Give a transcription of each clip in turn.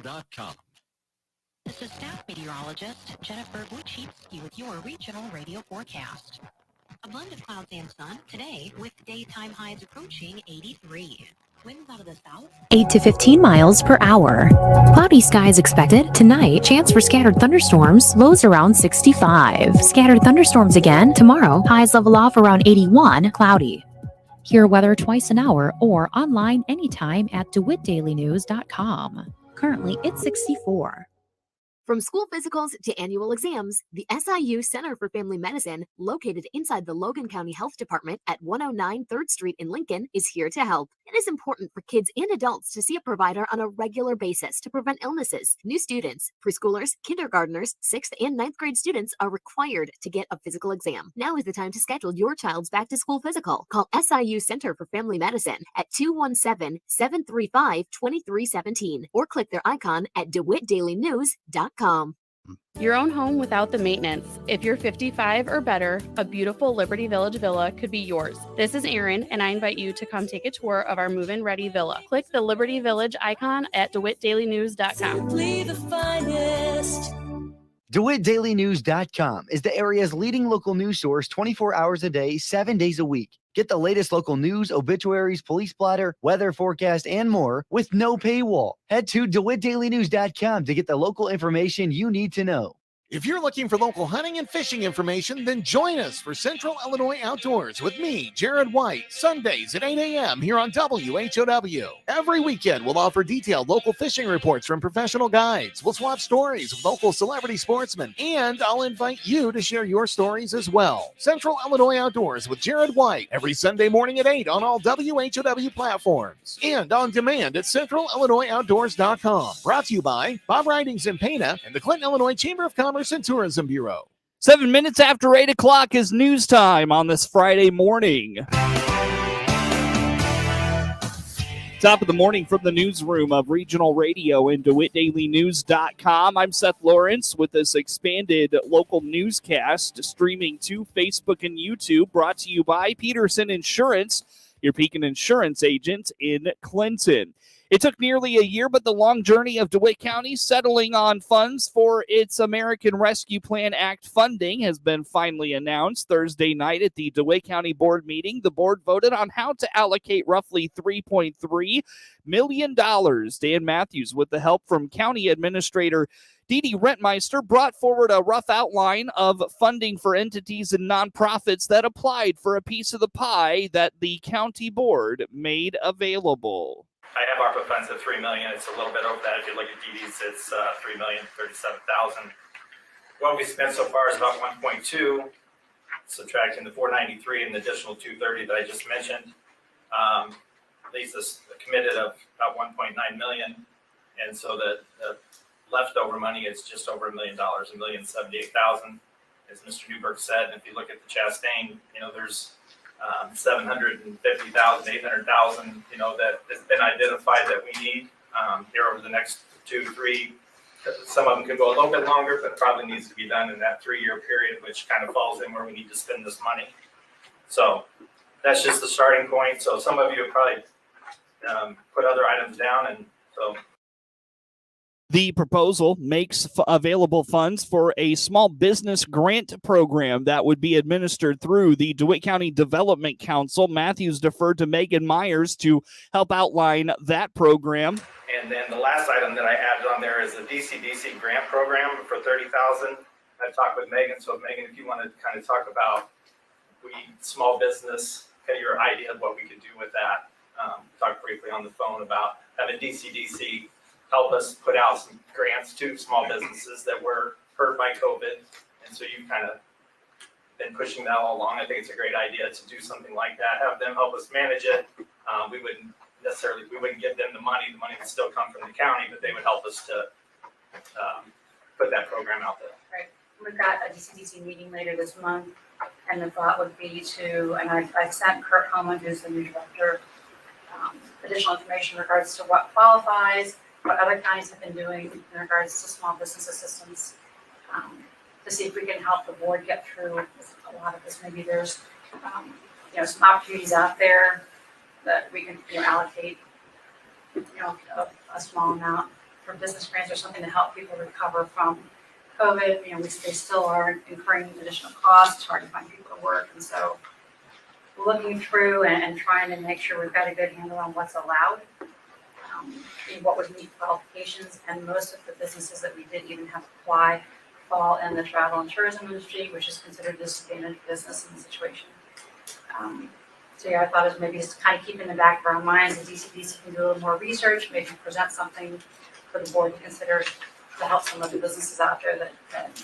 DeWittDailyNews.com. This is staff meteorologist Jennifer Wojcicki with your regional radio forecast. A blend of clouds and sun today with daytime highs approaching 83. Winds out of the south 8 to 15 miles per hour. Cloudy skies expected tonight. Chance for scattered thunderstorms. Lows around 65. Scattered thunderstorms again tomorrow. Highs level off around 81. Cloudy. Hear weather twice an hour or online anytime at DeWittDailyNews.com. Currently, it's 64. From school physicals to annual exams, the SIU Center for Family Medicine, located inside the Logan County Health Department at 109 3rd Street in Lincoln, is here to help. It is important for kids and adults to see a provider on a regular basis to prevent illnesses. New students, preschoolers, kindergartners, 6th and 9th grade students are required to get a physical exam. Now is the time to schedule your child's back-to-school physical. Call SIU Center for Family Medicine at 217-735-2317 or click their icon at DeWittDailyNews.com. Your own home without the maintenance. If you're 55 or better, a beautiful Liberty Village villa could be yours. This is Erin, and I invite you to come take a tour of our move-in ready villa. Click the Liberty Village icon at DeWittDailyNews.com. Simply the finest. DeWittDailyNews.com is the area's leading local news source 24 hours a day, 7 days a week. Get the latest local news, obituaries, police blotter, weather forecast, and more with no paywall. Head to DeWittDailyNews.com to get the local information you need to know. If you're looking for local hunting and fishing information, then join us for Central Illinois Outdoors with me, Jared White, Sundays at 8 a.m. here on WHOW. Every weekend, we'll offer detailed local fishing reports from professional guides. We'll swap stories with local celebrity sportsmen, and I'll invite you to share your stories as well. Central Illinois Outdoors with Jared White, every Sunday morning at 8 on all WHOW platforms and on demand at CentralIllinoisOutdoors.com. Brought to you by Bob Ridings in Pana and the Clinton, Illinois Chamber of Commerce and Tourism Bureau. 7 minutes after 8 o'clock is news time on this Friday morning. Top of the morning from the newsroom of Regional Radio and DeWittDailyNews.com. I'm Seth Lawrence with this expanded local newscast streaming to Facebook and YouTube, brought to you by Peterson Insurance, your Pekin Insurance agent in Clinton. It took nearly a year, but the long journey of DeWitt County settling on funds for its American Rescue Plan Act funding has been finally announced. Thursday night at the DeWitt County Board meeting, the board voted on how to allocate roughly $3.3 million. Dan Matthews, with the help from County Administrator Dee Dee Rentmeister, brought forward a rough outline of funding for entities and nonprofits that applied for a piece of the pie that the county board made available. I have ARPA funds at $3 million. It's a little bit over that. If you look at DD's, it's $3,037,000. What we spent so far is about 1.2, subtracting the 493 and the additional 230 that I just mentioned. Leaves us committed of about 1.9 million, and so the leftover money is just over $1 million, $1,078,000, as Mr. Newberg said. And if you look at the Chastain, there's 750,000, 800,000, that has been identified that we need here over the next 2-3. Some of them could go a little bit longer, but probably needs to be done in that 3-year period, which kind of falls in where we need to spend this money. So that's just the starting point. So some of you have probably put other items down, and so. The proposal makes available funds for a small business grant program that would be administered through the DeWitt County Development Council. Matthews deferred to Megan Myers to help outline that program. And then the last item that I added on there is a DC grant program for $30,000. I talked with Megan, so Megan, if you want to kind of talk about small business, get your idea of what we could do with that. Talk briefly on the phone about having DC help us put out some grants to small businesses that were hurt by COVID. And so you've kind of been pushing that all along. I think it's a great idea to do something like that, have them help us manage it. We wouldn't give them the money would still come from the county, but they would help us to put that program out there. Right. We've got a DCDC meeting later this month, and the thought would be and I sent Kurt Holman, who's the new director, additional information in regards to what qualifies, what other counties have been doing in regards to small business assistance, to see if we can help the board get through a lot of this. Maybe there's some opportunities out there that we can allocate a small amount. for business grants or something to help people recover from COVID. They still are incurring additional costs. It's hard to find people to work. And so looking through and trying to make sure we've got a good handle on what's allowed, what would meet qualifications. And most of the businesses that we did even have to apply fall in the travel and tourism industry, which is considered a disadvantaged business in the situation. So I thought it was maybe just kind of keep in the back of our minds, the DCDC can do a little more research, maybe present something for the board to consider to help some of the businesses out there that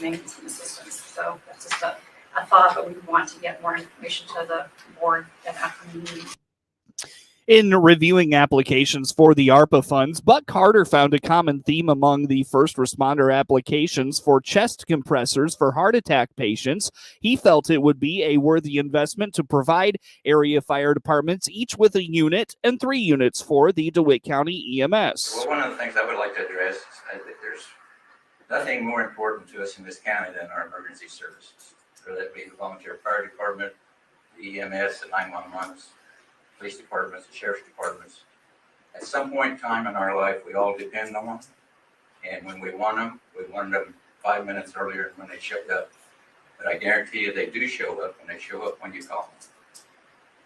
may need some assistance. So that's just a thought, but we want to get more information to the board at afternoon meeting. In reviewing applications for the ARPA funds, Buck Carter found a common theme among the first responder applications for chest compressors for heart attack patients. He felt it would be a worthy investment to provide area fire departments, each with a unit and 3 units for the DeWitt County EMS. Well, one of the things I would like to address is that there's nothing more important to us in this county than our emergency services, whether that be the volunteer fire department, the EMS, the 911s, police departments, the sheriff's departments. At some point in time in our life, we all depend on them. And when we want them, we wanted them 5 minutes earlier than when they showed up. But I guarantee you they do show up, and they show up when you call them.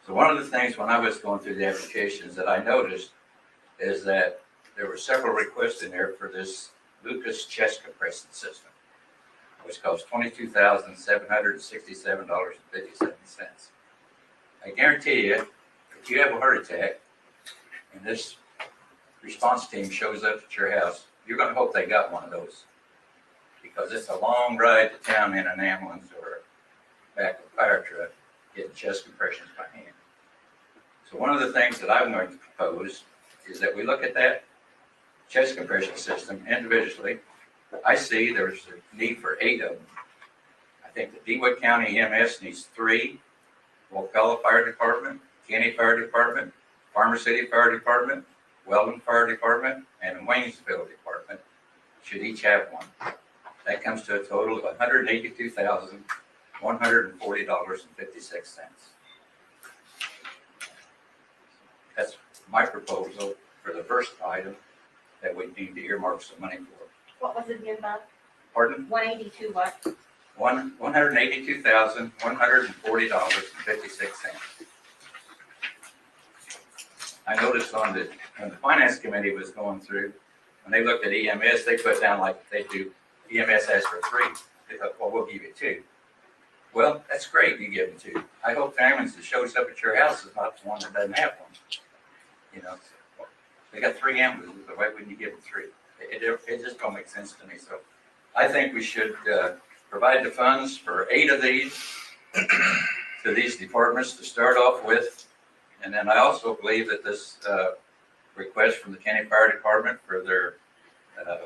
So one of the things when I was going through the applications that I noticed is that there were several requests in there for this Lucas chest compression system, which costs $22,767.57. I guarantee you, if you have a heart attack and this response team shows up at your house, you're going to hope they got one of those, because it's a long ride to town in an ambulance or back of a fire truck getting chest compressions by hand. So one of the things that I'm going to propose is that we look at that chest compression system individually. I see there's a need for 8 of them. I think the DeWitt County EMS needs 3, Wocala Fire Department, Kenny Fire Department, Farmer City Fire Department, Weldon Fire Department, and Waynesville Department should each have one. That comes to a total of $182,140.56. That's my proposal for the first item that we need to earmark some money for. What was it again, Bob? Pardon? 182 what? $182,140.56. I noticed when the finance committee was going through, when they looked at EMS, they put down like they do, EMS asks for 3. They thought, well, we'll give you 2. Well, that's great, you give them 2. I hope the ambulance that shows up at your house is not the one that doesn't have one. They got 3 ambulances, but why wouldn't you give them 3? It just don't make sense to me. So I think we should provide the funds for 8 of these to these departments to start off with. And then I also believe that this request from the County Fire Department for their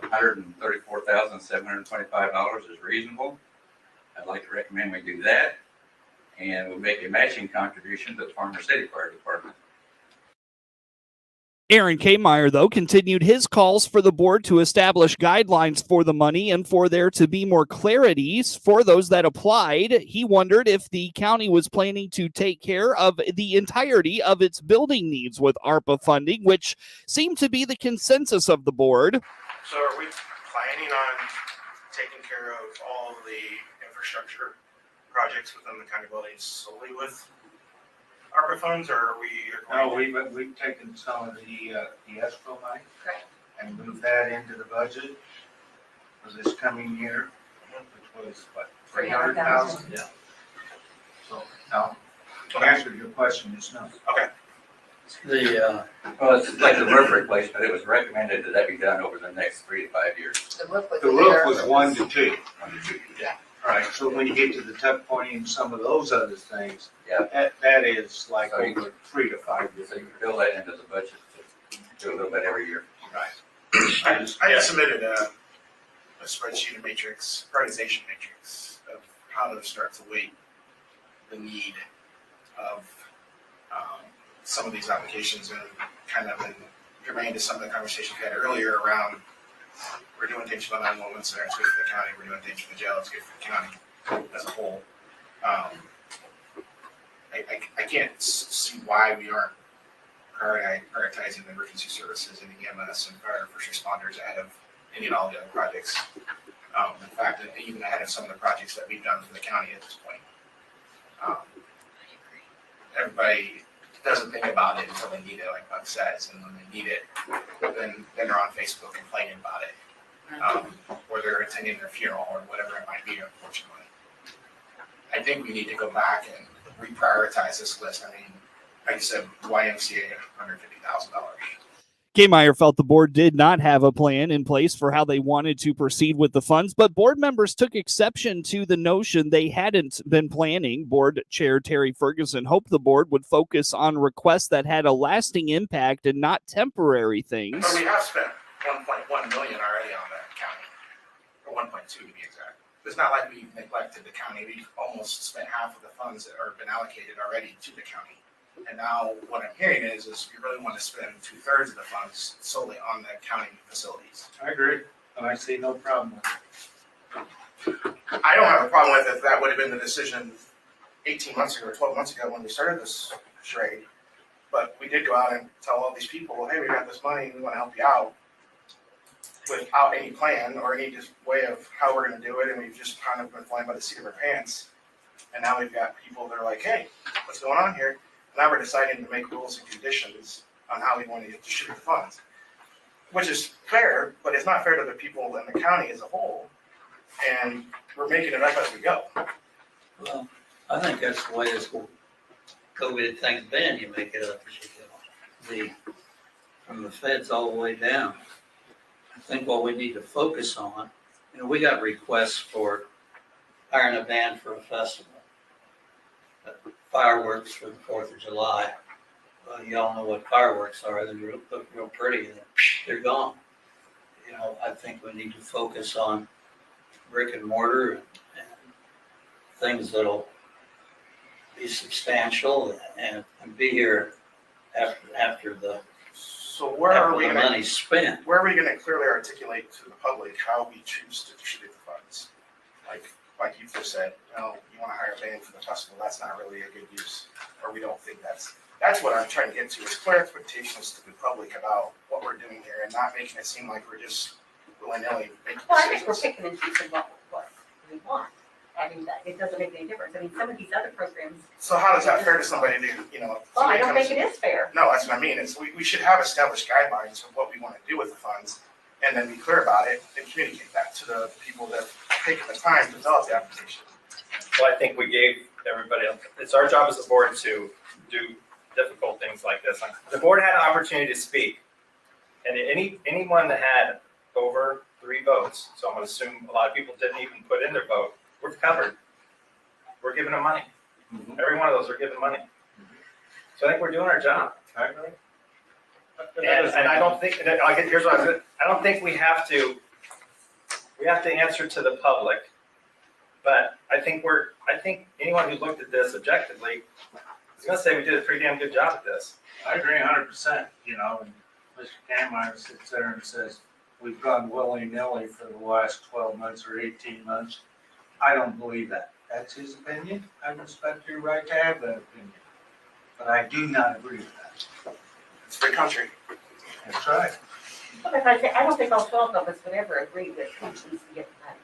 $134,725 is reasonable. I'd like to recommend we do that. And we'll make a matching contribution to the Farmer City Fire Department. Aaron Kmeyer, though, continued his calls for the board to establish guidelines for the money and for there to be more clarities for those that applied. He wondered if the county was planning to take care of the entirety of its building needs with ARPA funding, which seemed to be the consensus of the board. So are we planning on taking care of all of the infrastructure projects within the county buildings solely with ARPA funds, or are we? No, we've taken some of the escrow money and moved that into the budget for this coming year, which was what, 300,000? Yeah. So now, to answer your question, is no. Okay. Well, it's like the roof replacement. It was recommended that be done over the next 3 to 5 years. The roof was 1 to 2. 1 to 2. Yeah. All right. So when you get to the tuck pointing and some of those other things, yeah, that is like so over 3 to 5 years. So you can build that into the budget to do a little bit every year. Right. I submitted a spreadsheet, a matrix, prioritization matrix of how to start to weight the need of some of these applications, and kind of in germane to some of the conversations we had earlier around we're doing things for the 911 center, it's good for the county, we're doing things for the jail, it's good for the county as a whole. I can't see why we aren't prioritizing emergency services and EMS and fire first responders ahead of any and all the other projects. In fact, even ahead of some of the projects that we've done for the county at this point. Everybody doesn't think about it until they need it, like Buck says, and when they need it, then they're on Facebook complaining about it, or they're attending their funeral or whatever it might be, unfortunately. I think we need to go back and reprioritize this list. I mean, like you said, YMCA, $150,000. Kmeyer felt the board did not have a plan in place for how they wanted to proceed with the funds, but board members took exception to the notion they hadn't been planning. Board Chair Terry Ferguson hoped the board would focus on requests that had a lasting impact and not temporary things. But we have spent $1.1 million already on the county, or 1.2 to be exact. It's not like we neglected the county. We've almost spent half of the funds that are been allocated already to the county. And now what I'm hearing is we really want to spend 2/3 of the funds solely on the county facilities. I agree, and I see no problem with it. I don't have a problem with it. That would have been the decision 18 months ago or 12 months ago when we started this charade. But we did go out and tell all these people, hey, we got this money, we want to help you out, without any plan or any just way of how we're going to do it. And we've just kind of been flying by the seat of our pants. And now we've got people that are like, hey, what's going on here? Now we're deciding to make rules and conditions on how we want to distribute the funds, which is fair, but it's not fair to the people in the county as a whole. And we're making it up as we go. Well, I think that's the way this whole COVID thing's been. You make it up as you go. From the feds all the way down. I think what we need to focus on, we got requests for hiring a band for a festival. Fireworks for the 4th of July. Y'all know what fireworks are. They look real pretty and they're gone. I think we need to focus on brick and mortar and things that'll be substantial and be here after the So where are we going to money's spent. Where are we going to clearly articulate to the public how we choose to distribute the funds? Like you just said, you want to hire a band for the festival, that's not really a good use, or we don't think that's what I'm trying to get to, is clear expectations to the public about what we're doing here and not making it seem like we're just willy-nilly making Well, I think we're decisions. picking and choosing what we want. I mean, it doesn't make any difference. I mean, some of these other programs. So how is that fair to somebody to, Well, I don't think it is fair. No, that's what I mean, we should have established guidelines of what we want to do with the funds, and then be clear about it and communicate that to the people that have taken the time to develop the application. Well, I think we gave everybody, it's our job as a board to do difficult things like this. The board had an opportunity to speak, and anyone that had over 3 votes, so I'm going to assume a lot of people didn't even put in their vote, we're covered. We're giving them money. Every one of those are given money. So I think we're doing our job. I agree. And I don't think, here's what I don't think we have to answer to the public, but I think anyone who looked at this objectively is going to say we did a pretty damn good job at this. I agree 100%, and Mr. Kmeyer sits there and says, we've gone willy-nilly for the last 12 months or 18 months. I don't believe that. That's his opinion. I respect your right to have that opinion. But I do not agree with that. It's a free country. That's right. But if I don't think all 12 of us would ever agree that who needs to get the money.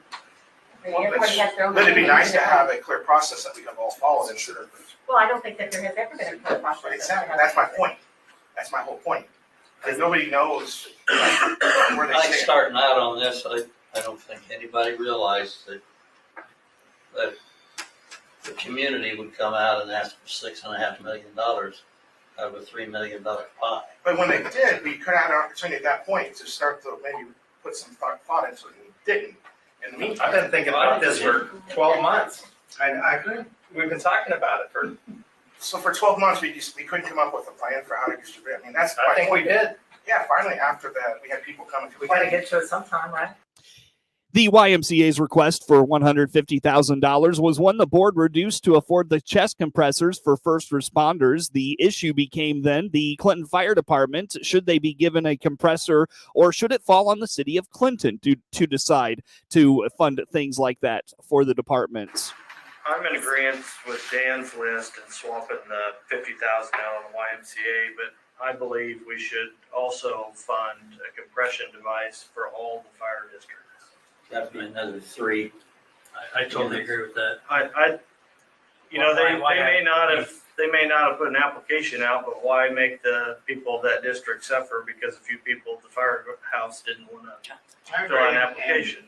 I mean, everybody has their own. But it'd be opinion. nice to have a clear process that we have all followed and sure. Well, I don't think that there has ever been a clear process. Exactly, that's my point. That's my whole point. Because nobody knows where they Like stand. starting out on this, I don't think anybody realized that the community would come out and ask for $6.5 million out of a $3 million pie. But when they did, we could have had an opportunity at that point to start to maybe put some thought into it, and we didn't. In the meantime, I've been thinking about this for 12 months. I agree. We've been talking about it for. So for 12 months, we couldn't come up with a plan for how to distribute it. I mean, that's. I think we did. Yeah, finally, after that, we had people coming to. We got to get to it sometime, right? The YMCA's request for $150,000 was one the board reduced to afford the chest compressors for first responders. The issue became then the Clinton Fire Department. Should they be given a compressor, or should it fall on the city of Clinton to decide to fund things like that for the departments? I'm in agreement with Dan's list and swapping the $50,000 out of the YMCA, but I believe we should also fund a compression device for all the fire districts. That'd be another 3. I totally agree with that. They may not have put an application out, but why make the people of that district suffer because a few people at the firehouse didn't want to fill out an application?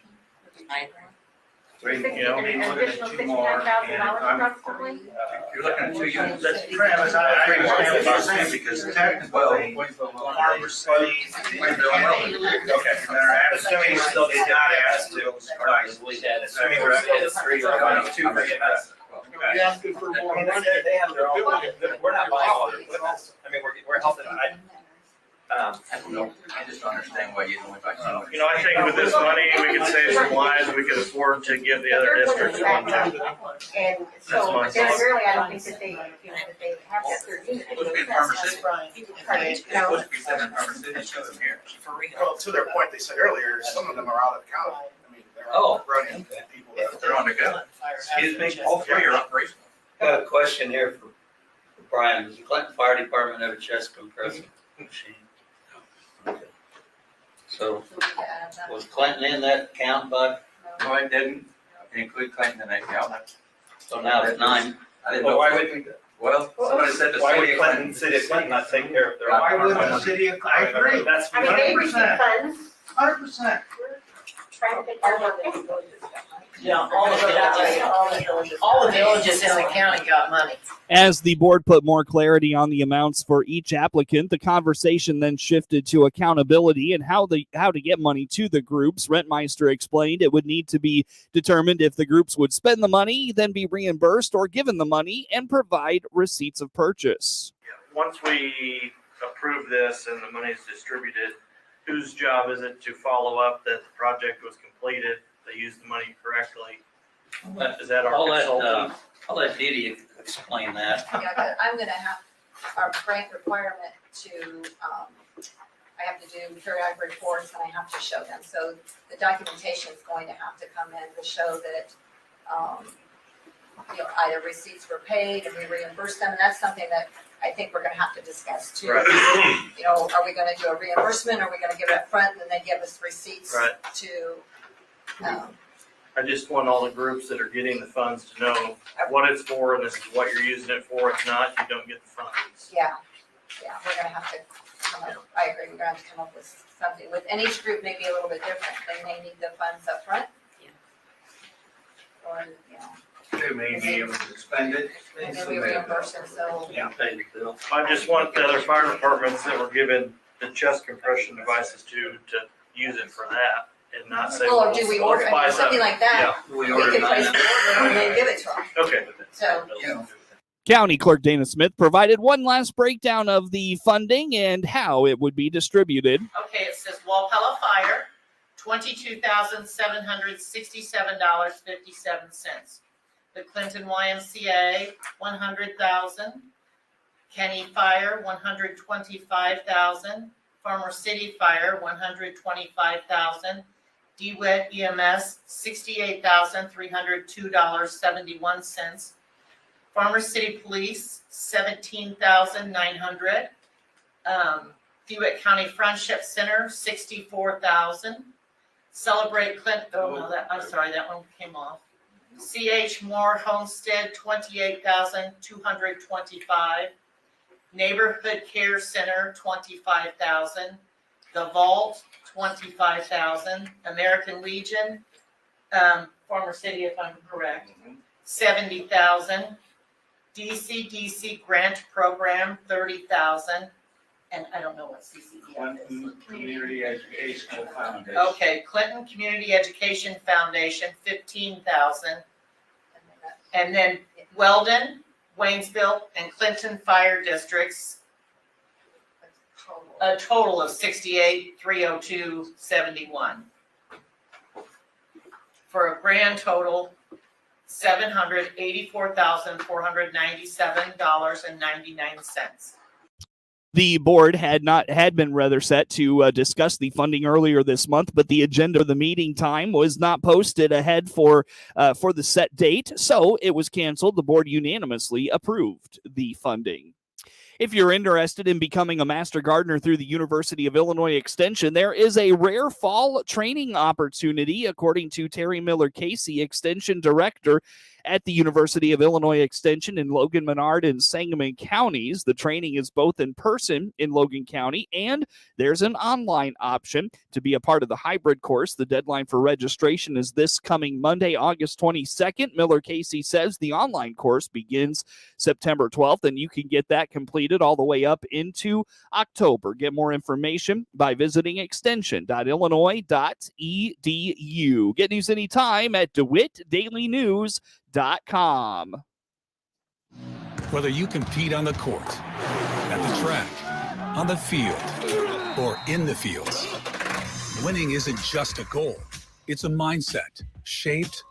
Three, An additional $69,000 approximately? You're looking at 2 units. That's Travis, I understand what you're saying, because technically, farmer studies. Okay, assuming you still did not ask to. Assuming we're at 3 or 2. You're asking for more money. They have their own. We're not buying all of it. I mean, we're helping. I don't know. I just don't understand why you don't want to buy so much. I think with this money, we could save some lives. We could afford to give the other districts one too. And so, really, I don't think that they have that 13. Supposed to be in Farmer City. Supposed to be sent in Farmer City, show them here. Well, to their point, they said earlier, some of them are out of the county. I mean, they're running people. They're on the go. Excuse me, all 3 are operational. I got a question here for Brian. Does the Clinton Fire Department have a chest compressor machine? Okay. So was Clinton in that count, Bud? No, I didn't. I didn't include Clinton in that count. So now it's 9. I didn't know. Why would we? Well, somebody said the city of Clinton. City of Clinton not take care of their. Why would the city of, I agree. That's. I mean, they receive funds. 100%. Trying to get all of it. Yeah, all the villages in the county got money. As the board put more clarity on the amounts for each applicant, the conversation then shifted to accountability and how to get money to the groups. Rentmeister explained it would need to be determined if the groups would spend the money, then be reimbursed, or given the money and provide receipts of purchase. Once we approve this and the money is distributed, whose job is it to follow up that the project was completed, they used the money correctly? Is that our consultant? I'll let Dee Dee explain that. Yeah, but I'm gonna have our grant requirement to, I have to do periodic reports and I have to show them. So the documentation is going to have to come in to show that, either receipts were paid and we reimburse them. And that's something that I think we're gonna have to discuss too. Right. Are we gonna do a reimbursement? Are we gonna give it up front and then they give us receipts to, I just want all the groups that are getting the funds to know what it's for and this is what you're using it for. If not, you don't get the funds. yeah, we're gonna have to come up, I agree, we're gonna have to come up with something. And each group may be a little bit different. They may need the funds up front. Or, They may be able to spend it. and then we reimburse them, so. Yeah, pay the bill. I just want the other fire departments that were given the chest compression devices to use it for that and not say. Well, or do we order, buy something like that? We We ordered can place 9. the order and then give it to them. Okay. So, County Clerk Dana Smith provided one last breakdown of the funding and how it would be distributed. Okay, it says Walpella Fire, $22,767.57. The Clinton YMCA, $100,000. Kenny Fire, $125,000. Farmer City Fire, $125,000. DeWitt EMS, $68,302.71. Farmer City Police, $17,900. DeWitt County Friendship Center, $64,000. Celebrate Clinton, that one came off. CH Moore Homestead, $28,225. Neighborhood Care Center, $25,000. The Vault, $25,000. American Legion, Farmer City, if I'm correct, $70,000. DCDC Grant Program, $30,000. And I don't know what CCDF is. Clinton Community Educational Foundation. Okay, Clinton Community Education Foundation, $15,000. And then Weldon, Waynesville, and Clinton Fire Districts, a total of $68,302.71. For a grand total, $784,497.99. The board had been set to discuss the funding earlier this month, but the agenda of the meeting time was not posted ahead for the set date, so it was canceled. The board unanimously approved the funding. If you're interested in becoming a master gardener through the University of Illinois Extension, there is a rare fall training opportunity, according to Terry Miller Casey, Extension Director at the University of Illinois Extension in Logan, Menard, and Sangamon counties. The training is both in person in Logan County, and there's an online option to be a part of the hybrid course. The deadline for registration is this coming Monday, August 22nd. Miller Casey says the online course begins September 12th, and you can get that completed all the way up into October. Get more information by visiting extension.illinois.edu. Get news anytime at DeWittDailyNews.com. Whether you compete on the court, at the track, on the field, or in the fields, winning isn't just a goal. It's a mindset shaped,